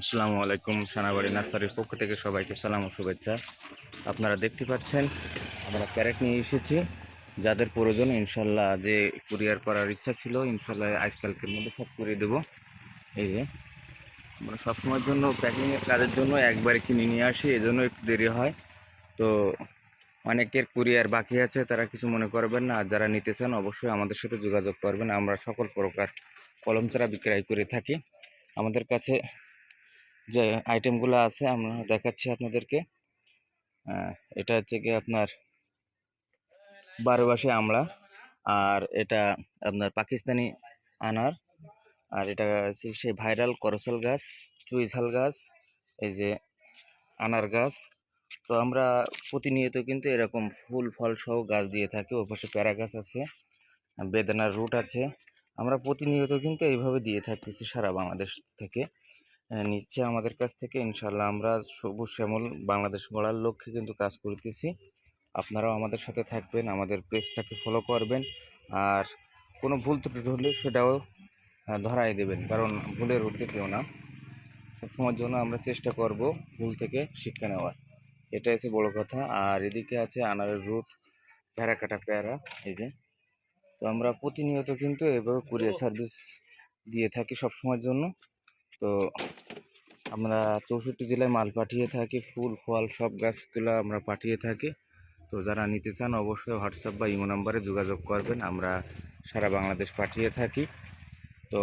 আসসালামু আলাইকুম। সানাবাড়ি নার্সারির পক্ষ থেকে সবাইকে সালাম ও শুভেচ্ছা। আপনারা দেখতে পাচ্ছেন আমরা ক্যারেট নিয়ে এসেছি। যাদের প্রয়োজন ইনশাল্লাহ, যে কুরিয়ার করার ইচ্ছা ছিল ইনশাল্লাহ আজকালকের মধ্যে সব করে দেবো। এই যে আমরা সবসময়ের জন্য প্যাকিংয়ের কাজের জন্য একবারে কিনে নিয়ে আসি, এজন্য একটু দেরি হয়। তো অনেকের কুরিয়ার বাকি আছে, তারা কিছু মনে করবেন না। আর যারা নিতে চান অবশ্যই আমাদের সাথে যোগাযোগ করবেন। আমরা সকল প্রকার কলম চারা বিক্রয় করে থাকি। আমাদের কাছে যে আইটেমগুলো আছে আমরা দেখাচ্ছি আপনাদেরকে। এটা হচ্ছে কি আপনার 12 মাসে আমড়া, আর এটা আপনার পাকিস্তানি আনার, আর এটা হচ্ছে সেই ভাইরাল করসল গাছ, চুইঝাল গাছ, এই যে আনার গাছ। তো আমরা প্রতিনিয়ত কিন্তু এরকম ফুল ফল সহ গাছ দিয়ে থাকি। ওর পাশে প্যারা গাছ আছে, বেদানার রুট আছে। আমরা প্রতিনিয়ত কিন্তু এইভাবে দিয়ে থাকতেছি সারা বাংলাদেশ থেকে। নিচ্ছে আমাদের কাছ থেকে ইনশাল্লাহ। আমরা সবুজ শ্যামল বাংলাদেশ গড়ার লক্ষ্যে কিন্তু কাজ করতেছি। আপনারাও আমাদের সাথে থাকবেন, আমাদের পেজটাকে ফলো করবেন। আর কোনো ভুল ত্রুটি হলে সেটাও ধরাই দেবেন, কারণ ভুলের ঊর্ধ্বে কেউ না। সবসময়ের জন্য আমরা চেষ্টা করব ভুল থেকে শিক্ষা নেওয়ার, এটা হচ্ছে বড় কথা। আর এদিকে আছে আনারের রুট, প্যারা কাটা প্যারা, এই যে। তো আমরা প্রতিনিয়ত কিন্তু এভাবে কুরিয়ার সার্ভিস দিয়ে থাকি সবসময়ের জন্য। তো আমরা 64 জেলায় মাল পাঠিয়ে থাকি, ফুল ফল সব গাছগুলো আমরা পাঠিয়ে থাকি। তো যারা নিতে চান অবশ্যই হোয়াটসঅ্যাপ বা ইমো নাম্বারে যোগাযোগ করবেন, আমরা সারা বাংলাদেশ পাঠিয়ে থাকি। তো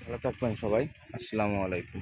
ভালো থাকবেন সবাই। আসসালামু আলাইকুম।